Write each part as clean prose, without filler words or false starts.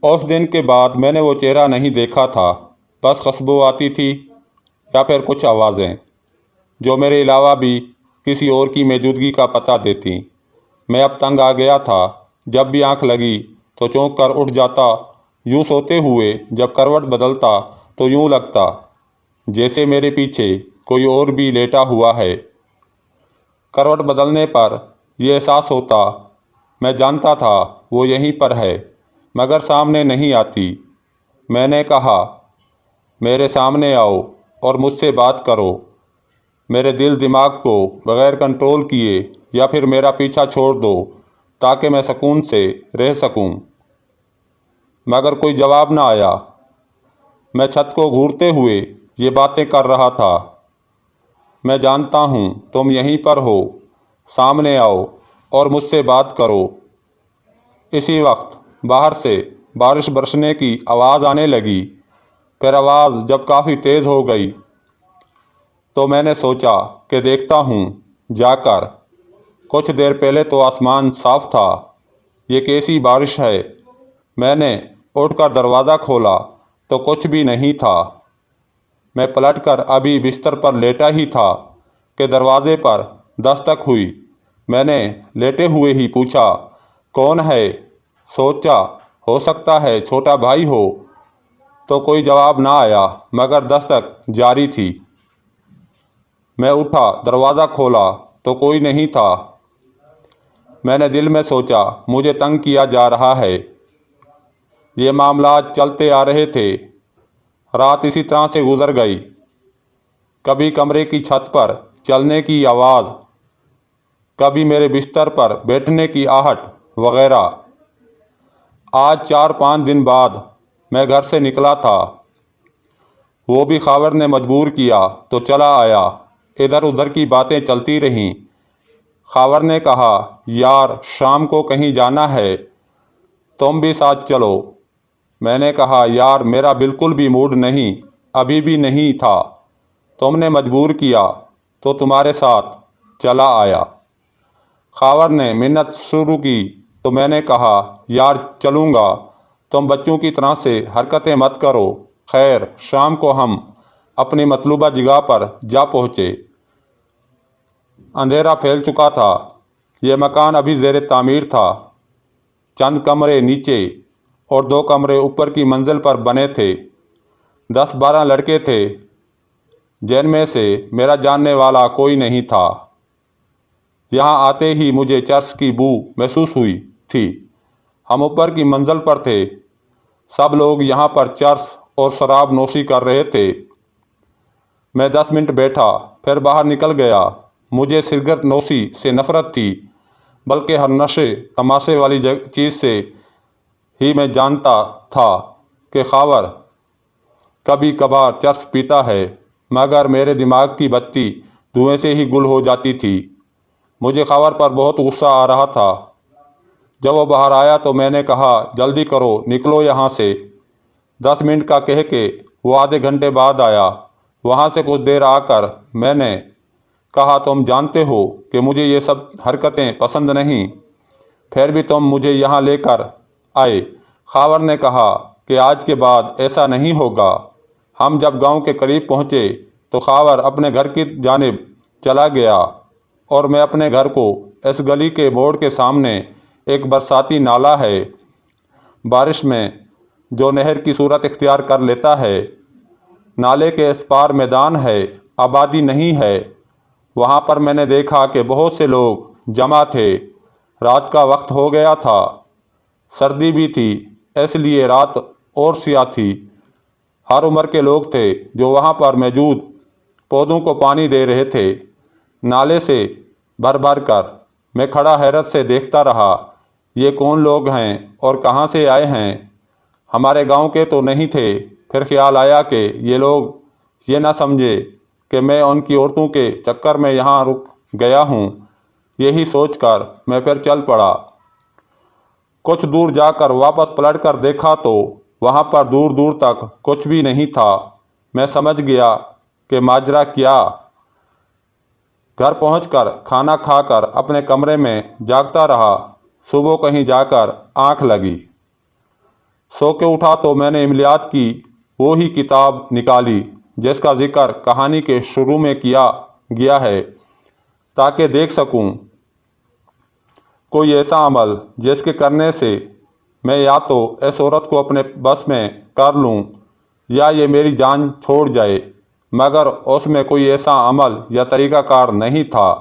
اس دن کے بعد میں نے وہ چہرہ نہیں دیکھا تھا، بس خوشبو آتی تھی یا پھر کچھ آوازیں جو میرے علاوہ بھی کسی اور کی موجودگی کا پتہ دیتی۔ میں اب تنگ آ گیا تھا، جب بھی آنکھ لگی تو چونک کر اٹھ جاتا، یوں سوتے ہوئے جب کروٹ بدلتا تو یوں لگتا جیسے میرے پیچھے کوئی اور بھی لیٹا ہوا ہے۔ کروٹ بدلنے پر یہ احساس ہوتا، میں جانتا تھا وہ یہیں پر ہے، مگر سامنے نہیں آتی۔ میں نے کہا، میرے سامنے آؤ اور مجھ سے بات کرو۔ میرے دل دماغ کو بغیر کنٹرول کیے یا پھر میرا پیچھا چھوڑ دو تاکہ میں سکون سے رہ سکوں، مگر کوئی جواب نہ آیا۔ میں چھت کو گھورتے ہوئے یہ باتیں کر رہا تھا، میں جانتا ہوں تم یہیں پر ہو، سامنے آؤ اور مجھ سے بات کرو۔ اسی وقت باہر سے بارش برسنے کی آواز آنے لگی، پھر آواز جب کافی تیز ہو گئی تو میں نے سوچا کہ دیکھتا ہوں جا کر۔ کچھ دیر پہلے تو آسمان صاف تھا، یہ کیسی بارش ہے؟ میں نے اٹھ کر دروازہ کھولا تو کچھ بھی نہیں تھا۔ میں پلٹ کر ابھی بستر پر لیٹا ہی تھا کہ دروازے پر دستک ہوئی۔ میں نے لیٹے ہوئے ہی پوچھا، کون ہے؟ سوچا ہو سکتا ہے چھوٹا بھائی ہو، تو کوئی جواب نہ آیا مگر دستک جاری تھی۔ میں اٹھا، دروازہ کھولا تو کوئی نہیں تھا۔ میں نے دل میں سوچا، مجھے تنگ کیا جا رہا ہے۔ یہ معاملات چلتے آ رہے تھے۔ رات اسی طرح سے گزر گئی، کبھی کمرے کی چھت پر چلنے کی آواز، کبھی میرے بستر پر بیٹھنے کی آہٹ وغیرہ۔ آج 4-5 دن بعد میں گھر سے نکلا تھا، وہ بھی خاور نے مجبور کیا تو چلا آیا۔ ادھر ادھر کی باتیں چلتی رہیں۔ خاور نے کہا، یار شام کو کہیں جانا ہے، تم بھی ساتھ چلو۔ میں نے کہا، یار میرا بالکل بھی موڈ نہیں، ابھی بھی نہیں تھا، تم نے مجبور کیا تو تمہارے ساتھ چلا آیا۔ خاور نے منت شروع کی تو میں نے کہا، یار چلوں گا، تم بچوں کی طرح سے حرکتیں مت کرو۔ خیر، شام کو ہم اپنی مطلوبہ جگہ پر جا پہنچے۔ اندھیرا پھیل چکا تھا، یہ مکان ابھی زیر تعمیر تھا۔ چند کمرے نیچے اور 2 کمرے اوپر کی منزل پر بنے تھے۔ 10-12 لڑکے تھے، جن میں سے میرا جاننے والا کوئی نہیں تھا۔ یہاں آتے ہی مجھے چرس کی بو محسوس ہوئی تھی۔ ہم اوپر کی منزل پر تھے، سب لوگ یہاں پر چرس اور شراب نوشی کر رہے تھے۔ میں 10 منٹ بیٹھا، پھر باہر نکل گیا۔ مجھے سگریٹ نوشی سے نفرت تھی، بلکہ ہر نشے تماشے والی چیز سے ہی میں جانتا تھا کہ خاور کبھی کبھار چرس پیتا ہے، مگر میرے دماغ کی بتی دھوئیں سے ہی گل ہو جاتی تھی۔ مجھے خاور پر بہت غصہ آ رہا تھا۔ جب وہ باہر آیا تو میں نے کہا، جلدی کرو، نکلو یہاں سے۔ 10 منٹ کا کہہ کے وہ آدھے گھنٹے بعد آیا۔ وہاں سے کچھ دیر آ کر میں نے کہا، تم جانتے ہو کہ مجھے یہ سب حرکتیں پسند نہیں، پھر بھی تم مجھے یہاں لے کر آئے۔ خاور نے کہا کہ آج کے بعد ایسا نہیں ہوگا۔ ہم جب گاؤں کے قریب پہنچے تو خاور اپنے گھر کی جانب چلا گیا اور میں اپنے گھر کو اس گلی کے موڑ کے سامنے ایک برساتی نالا ہے، بارش میں جو نہر کی صورت اختیار کر لیتا ہے۔ نالے کے اس پار میدان ہے، آبادی نہیں ہے۔ وہاں پر میں نے دیکھا کہ بہت سے لوگ جمع تھے۔ رات کا وقت ہو گیا تھا، سردی بھی تھی، اس لیے رات اور سیاہ تھی۔ ہر عمر کے لوگ تھے جو وہاں پر موجود پودوں کو پانی دے رہے تھے، نالے سے بھر بھر کر۔ میں کھڑا حیرت سے دیکھتا رہا، یہ کون لوگ ہیں اور کہاں سے آئے ہیں؟ ہمارے گاؤں کے تو نہیں تھے۔ پھر خیال آیا کہ یہ لوگ یہ نہ سمجھے کہ میں ان کی عورتوں کے چکر میں یہاں رک گیا ہوں۔ یہی سوچ کر میں پھر چل پڑا۔ کچھ دور جا کر واپس پلٹ کر دیکھا تو وہاں پر دور دور تک کچھ بھی نہیں تھا۔ میں سمجھ گیا کہ ماجرا کیا۔ گھر پہنچ کر کھانا کھا کر اپنے کمرے میں جاگتا رہا۔ صبح کہیں جا کر آنکھ لگی۔ سو کے اٹھا تو میں نے املیات کی وہی کتاب نکالی جس کا ذکر کہانی کے شروع میں کیا گیا ہے، تاکہ دیکھ سکوں کوئی ایسا عمل جس کے کرنے سے میں یا تو اس عورت کو اپنے بس میں کر لوں یا یہ میری جان چھوڑ جائے، مگر اس میں کوئی ایسا عمل یا طریقہ کار نہیں تھا۔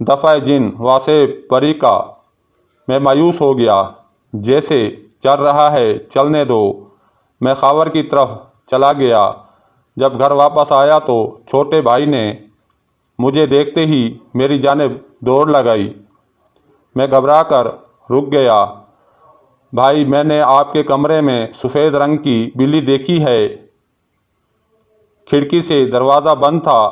دفعہ جن واسے پری کا میں مایوس ہو گیا، جیسے چل رہا ہے چلنے دو۔ میں خاور کی طرف چلا گیا۔ جب گھر واپس آیا تو چھوٹے بھائی نے مجھے دیکھتے ہی میری جانب دوڑ لگائی۔ میں گھبرا کر رک گیا۔ بھائی، میں نے آپ کے کمرے میں سفید رنگ کی بلی دیکھی ہے، کھڑکی سے دروازہ بند تھا،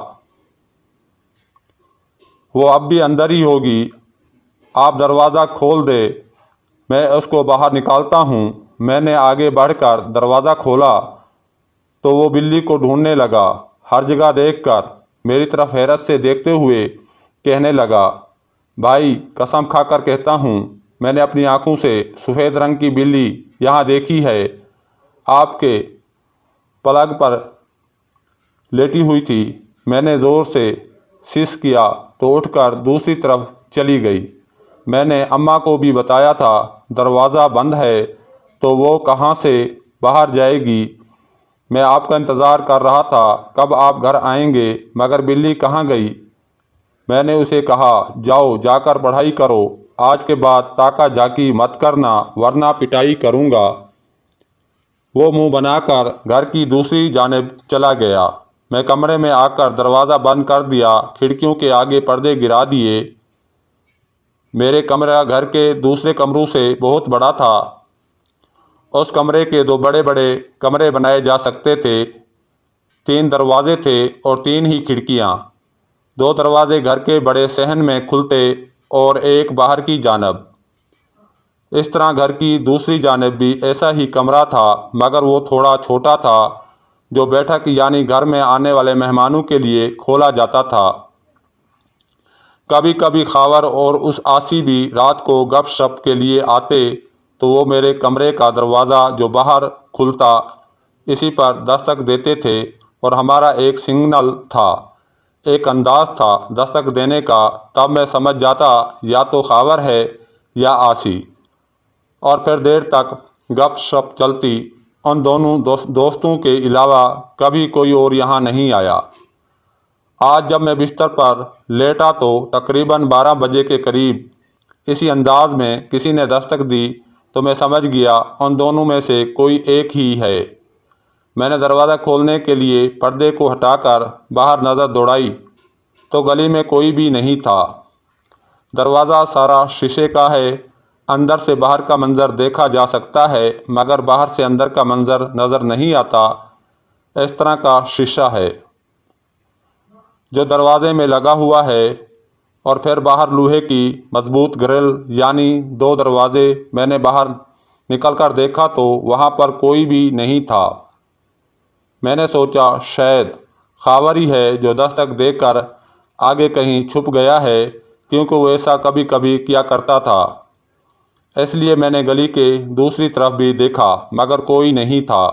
وہ اب بھی اندر ہی ہوگی، آپ دروازہ کھول دے، میں اس کو باہر نکالتا ہوں۔ میں نے آگے بڑھ کر دروازہ کھولا تو وہ بلی کو ڈھونڈنے لگا، ہر جگہ دیکھ کر میری طرف حیرت سے دیکھتے ہوئے کہنے لگا، بھائی قسم کھا کر کہتا ہوں میں نے اپنی آنکھوں سے سفید رنگ کی بلی یہاں دیکھی ہے، آپ کے پلنگ پر لیٹی ہوئی تھی۔ میں نے زور سے سیس کیا تو اٹھ کر دوسری طرف چلی گئی۔ میں نے اماں کو بھی بتایا تھا دروازہ بند ہے تو وہ کہاں سے باہر جائے گی۔ میں آپ کا انتظار کر رہا تھا کب آپ گھر آئیں گے، مگر بلی کہاں گئی؟ میں نے اسے کہا، جاؤ جا کر پڑھائی کرو، آج کے بعد تاکہ جاکی مت کرنا ورنہ پٹائی کروں گا۔ وہ منہ بنا کر گھر کی دوسری جانب چلا گیا۔ میں کمرے میں آ کر دروازہ بند کر دیا، کھڑکیوں کے آگے پردے گرا دیے۔ میرے کمرہ گھر کے دوسرے کمروں سے بہت بڑا تھا۔ اس کمرے کے 2 بڑے بڑے کمرے بنائے جا سکتے تھے۔ 3 دروازے تھے اور 3 ہی کھڑکیاں۔ 2 دروازے گھر کے بڑے صحن میں کھلتے اور ایک باہر کی جانب۔ اس طرح گھر کی دوسری جانب بھی ایسا ہی کمرہ تھا، مگر وہ تھوڑا چھوٹا تھا، جو بیٹھک یعنی گھر میں آنے والے مہمانوں کے لیے کھولا جاتا تھا۔ کبھی کبھی خاور اور اس آسی بھی رات کو گپ شپ کے لیے آتے تو وہ میرے کمرے کا دروازہ جو باہر کھلتا اسی پر دستک دیتے تھے، اور ہمارا ایک سگنل تھا، ایک انداز تھا دستک دینے کا، تب میں سمجھ جاتا یا تو خاور ہے یا آسی، اور پھر دیر تک گپ شپ چلتی۔ ان دونوں دوستوں کے علاوہ کبھی کوئی اور یہاں نہیں آیا۔ آج جب میں بستر پر لیٹا تو تقریباً 12 بجے کے قریب اسی انداز میں کسی نے دستک دی تو میں سمجھ گیا ان دونوں میں سے کوئی ایک ہی ہے۔ میں نے دروازہ کھولنے کے لیے پردے کو ہٹا کر باہر نظر دوڑائی تو گلی میں کوئی بھی نہیں تھا۔ دروازہ سارا شیشے کا ہے، اندر سے باہر کا منظر دیکھا جا سکتا ہے، مگر باہر سے اندر کا منظر نظر نہیں آتا۔ اس طرح کا شیشہ ہے جو دروازے میں لگا ہوا ہے، اور پھر باہر لوہے کی مضبوط گرل یعنی 2 دروازے۔ میں نے باہر نکل کر دیکھا تو وہاں پر کوئی بھی نہیں تھا۔ میں نے سوچا شاید خاور ہی ہے جو دستک دے کر آگے کہیں چھپ گیا ہے، کیونکہ وہ ایسا کبھی کبھی کیا کرتا تھا۔ اس لیے میں نے گلی کے دوسری طرف بھی دیکھا، مگر کوئی نہیں تھا۔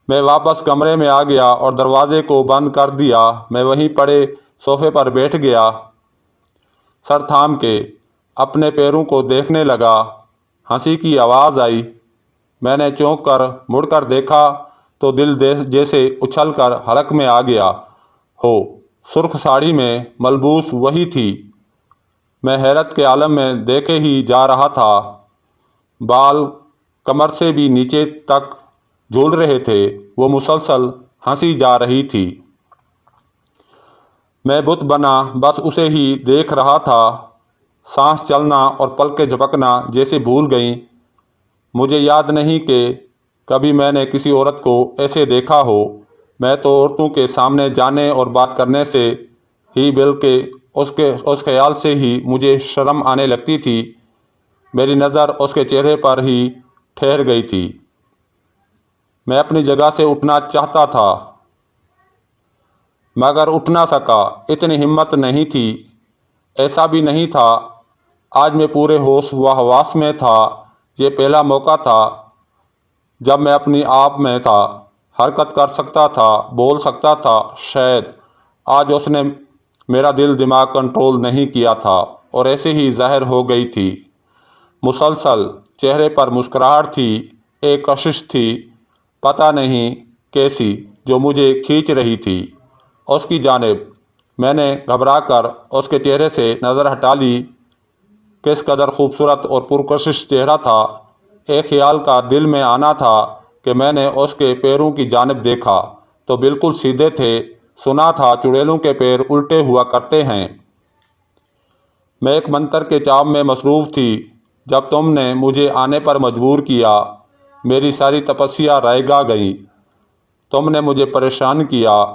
میں واپس کمرے میں آ گیا اور دروازے کو بند کر دیا۔ میں وہیں پڑے صوفے پر بیٹھ گیا، سر تھام کے اپنے پیروں کو دیکھنے لگا۔ ہنسی کی آواز آئی۔ میں نے چونک کر مڑ کر دیکھا تو دل جیسے اچھل کر حلق میں آ گیا ہو۔ سرخ ساڑی میں ملبوس وہی تھی۔ میں حیرت کے عالم میں دیکھے ہی جا رہا تھا۔ بال کمر سے بھی نیچے تک جھول رہے تھے۔ وہ مسلسل ہنسی جا رہی تھی۔ میں بت بنا بس اسے ہی دیکھ رہا تھا۔ سانس چلنا اور پلکیں جھپکنا جیسے بھول گئیں۔ مجھے یاد نہیں کہ کبھی میں نے کسی عورت کو ایسے دیکھا ہو۔ میں تو عورتوں کے سامنے جانے اور بات کرنے سے ہی بلکہ اس خیال سے ہی مجھے شرم آنے لگتی تھی۔ میری نظر اس کے چہرے پر ہی ٹھہر گئی تھی۔ میں اپنی جگہ سے اٹھنا چاہتا تھا، مگر اٹھ نہ سکا، اتنی ہمت نہیں تھی۔ ایسا بھی نہیں تھا، آج میں پورے ہوش و حواس میں تھا، یہ پہلا موقع تھا جب میں اپنی آپ میں تھا، حرکت کر سکتا تھا، بول سکتا تھا۔ شاید آج اس نے میرا دل دماغ کنٹرول نہیں کیا تھا اور ایسے ہی ظاہر ہو گئی تھی۔ مسلسل چہرے پر مسکراہٹ تھی، ایک کشش تھی، پتہ نہیں کیسی، جو مجھے کھینچ رہی تھی اس کی جانب۔ میں نے گھبرا کر اس کے چہرے سے نظر ہٹا لی۔ کس قدر خوبصورت اور پرکشش چہرہ تھا۔ ایک خیال کا دل میں آنا تھا کہ میں نے اس کے پیروں کی جانب دیکھا تو بالکل سیدھے تھے۔ سنا تھا چڑیلوں کے پیر الٹے ہوا کرتے ہیں۔ میں ایک منتر کے جپ میں مصروف تھی جب تم نے مجھے آنے پر مجبور کیا۔ میری ساری تپسیا رائگاں گئی۔ تم نے مجھے پریشان کیا۔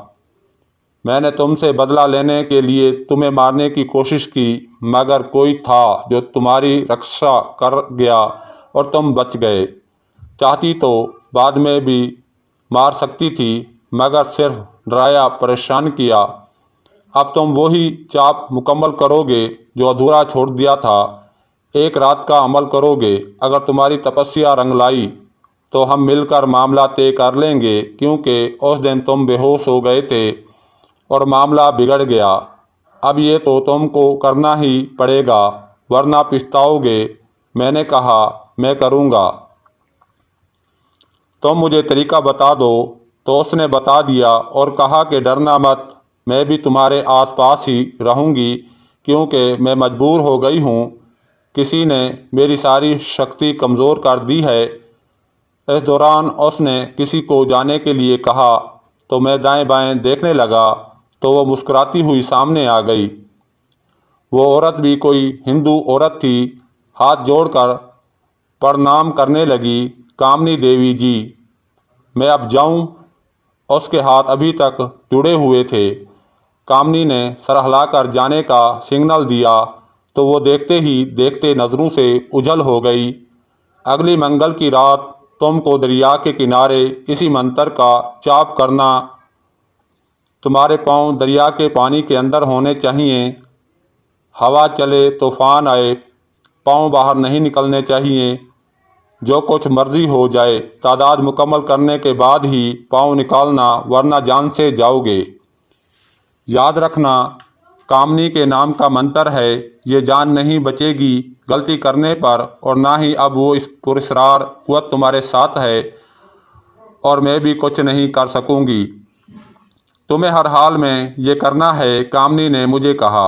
میں نے تم سے بدلہ لینے کے لیے تمہیں مارنے کی کوشش کی، مگر کوئی تھا جو تمہاری رکشا کر گیا اور تم بچ گئے۔ چاہتی تو بعد میں بھی مار سکتی تھی، مگر صرف ڈرایا، پریشان کیا۔ اب تم وہی چاپ مکمل کرو گے جو ادھورا چھوڑ دیا تھا۔ ایک رات کا عمل کرو گے۔ اگر تمہاری تپسیا رنگ لائی تو ہم مل کر معاملہ طے کر لیں گے، کیونکہ اس دن تم بے ہوش ہو گئے تھے اور معاملہ بگڑ گیا۔ اب یہ تو تم کو کرنا ہی پڑے گا، ورنہ پچھتاؤ گے۔ میں نے کہا، میں کروں گا۔ تم مجھے طریقہ بتا دو۔ تو اس نے بتا دیا اور کہا کہ ڈرنا مت، میں بھی تمہارے آس پاس ہی رہوں گی، کیونکہ میں مجبور ہو گئی ہوں۔ کسی نے میری ساری شکتی کمزور کر دی ہے۔ اس دوران اس نے کسی کو جانے کے لیے کہا تو میں دائیں بائیں دیکھنے لگا تو وہ مسکراتی ہوئی سامنے آ گئی۔ وہ عورت بھی کوئی ہندو عورت تھی۔ ہاتھ جوڑ کر پرنام کرنے لگی، کامنی دیوی جی، میں اب جاؤں؟ اس کے ہاتھ ابھی تک جڑے ہوئے تھے۔ کامنی نے سر ہلا کر جانے کا سگنل دیا تو وہ دیکھتے ہی دیکھتے نظروں سے اوجھل ہو گئی۔ اگلی منگل کی رات تم کو دریا کے کنارے اسی منتر کا جپ کرنا۔ تمہارے پاؤں دریا کے پانی کے اندر ہونے چاہیے۔ ہوا چلے، طوفان آئے، پاؤں باہر نہیں نکلنے چاہیے۔ جو کچھ مرضی ہو جائے، تعداد مکمل کرنے کے بعد ہی پاؤں نکالنا، ورنہ جان سے جاؤ گے۔ یاد رکھنا، کامنی کے نام کا منتر ہے۔ یہ جان نہیں بچے گی غلطی کرنے پر، اور نہ ہی اب وہ اس پراسرار قوت تمہارے ساتھ ہے، اور میں بھی کچھ نہیں کر سکوں گی۔ تمہیں ہر حال میں یہ کرنا ہے، کامنی نے مجھے کہا،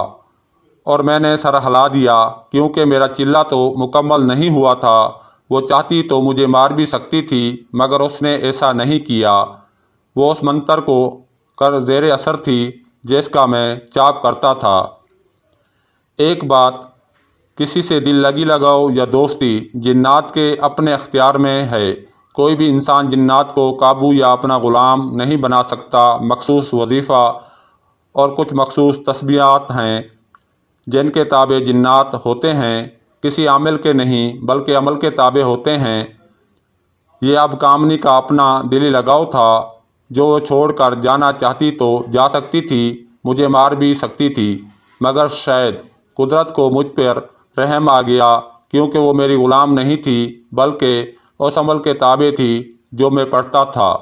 اور میں نے سر ہلا دیا، کیونکہ میرا چلہ تو مکمل نہیں ہوا تھا۔ وہ چاہتی تو مجھے مار بھی سکتی تھی، مگر اس نے ایسا نہیں کیا۔ وہ اس منتر کو کر زیر اثر تھی جس کا میں جپ کرتا تھا۔ ایک بات، کسی سے دل لگی لگاؤ یا دوستی جنات کے اپنے اختیار میں ہے۔ کوئی بھی انسان جنات کو قابو یا اپنا غلام نہیں بنا سکتا۔ مخصوص وظیفہ اور کچھ مخصوص تسبیحات ہیں جن کے تابع جنات ہوتے ہیں، کسی عامل کے نہیں بلکہ عمل کے تابع ہوتے ہیں۔ یہ اب کامنی کا اپنا دلی لگاؤ تھا۔ جو وہ چھوڑ کر جانا چاہتی تو جا سکتی تھی، مجھے مار بھی سکتی تھی، مگر شاید قدرت کو مجھ پر رحم آ گیا، کیونکہ وہ میری غلام نہیں تھی بلکہ اس عمل کے تابع تھی جو میں پڑھتا تھا۔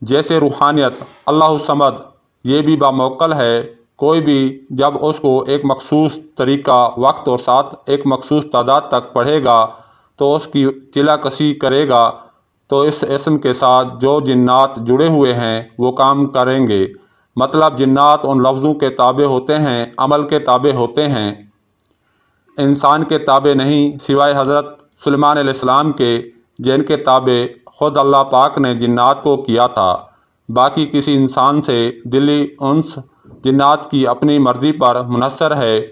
جیسے روحانیت، اللہ الصمد، یہ بھی باموکل ہے۔ کوئی بھی جب اس کو ایک مخصوص طریقہ، وقت اور ساتھ ایک مخصوص تعداد تک پڑھے گا تو اس کی چلہ کشی کرے گا، تو اس اسم کے ساتھ جو جنات جڑے ہوئے ہیں وہ کام کریں گے۔ مطلب جنات ان لفظوں کے تابع ہوتے ہیں، عمل کے تابع ہوتے ہیں، انسان کے تابع نہیں، سوائے حضرت سلیمان علیہ السلام کے، جن کے تابع خود اللہ پاک نے جنات کو کیا تھا۔ باقی کسی انسان سے دلی انس جنات کی اپنی مرضی پر منحصر ہے۔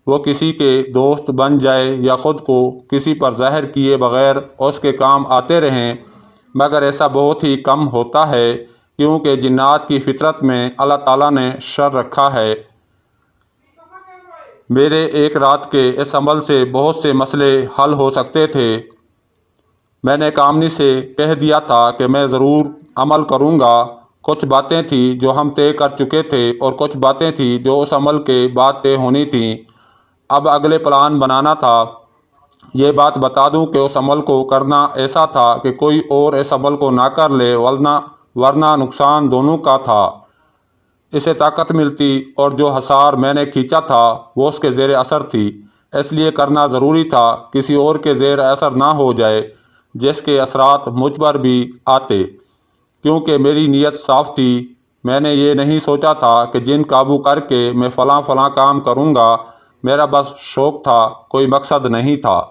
وہ کسی کے دوست بن جائے یا خود کو کسی پر ظاہر کیے بغیر اس کے کام آتے رہیں، مگر ایسا بہت ہی کم ہوتا ہے، کیونکہ جنات کی فطرت میں اللہ تعالیٰ نے شر رکھا ہے۔ میرے ایک رات کے اس عمل سے بہت سے مسئلے حل ہو سکتے تھے۔ میں نے کامنی سے کہہ دیا تھا کہ میں ضرور عمل کروں گا۔ کچھ باتیں تھیں جو ہم طے کر چکے تھے اور کچھ باتیں تھیں جو اس عمل کے بعد طے ہونی تھیں۔ اب اگلے پلان بنانا تھا۔ یہ بات بتا دوں کہ اس عمل کو کرنا ایسا تھا کہ کوئی اور اس عمل کو نہ کر لے، ورنہ نقصان دونوں کا تھا۔ اسے طاقت ملتی اور جو حصار میں نے کھینچا تھا وہ اس کے زیر اثر تھی، اس لیے کرنا ضروری تھا کسی اور کے زیر اثر نہ ہو جائے جس کے اثرات مجھ پر بھی آتے، کیونکہ میری نیت صاف تھی۔ میں نے یہ نہیں سوچا تھا کہ جن قابو کر کے میں فلاں کام کروں گا، میرا بس شوق تھا، کوئی مقصد نہیں تھا۔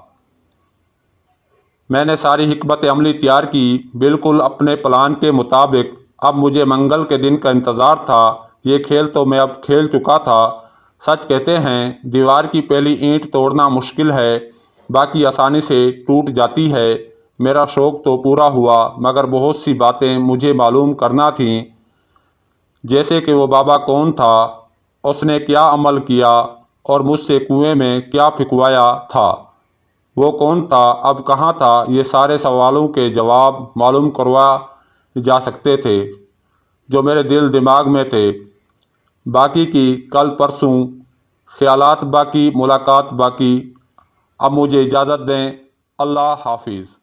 میں نے ساری حکمت عملی تیار کی، بالکل اپنے پلان کے مطابق۔ اب مجھے منگل کے دن کا انتظار تھا۔ یہ کھیل تو میں اب کھیل چکا تھا۔ سچ کہتے ہیں دیوار کی پہلی اینٹ توڑنا مشکل ہے، باقی آسانی سے ٹوٹ جاتی ہے۔ میرا شوق تو پورا ہوا، مگر بہت سی باتیں مجھے معلوم کرنا تھیں، جیسے کہ وہ بابا کون تھا، اس نے کیا عمل کیا اور مجھ سے کنویں میں کیا پھینکوایا تھا، وہ کون تھا، اب کہاں تھا۔ یہ سارے سوالوں کے جواب معلوم کروائے جا سکتے تھے جو میرے دل دماغ میں تھے۔ باقی کی کل پرسوں، خیالات باقی، ملاقات باقی۔ اب مجھے اجازت دیں، اللہ حافظ۔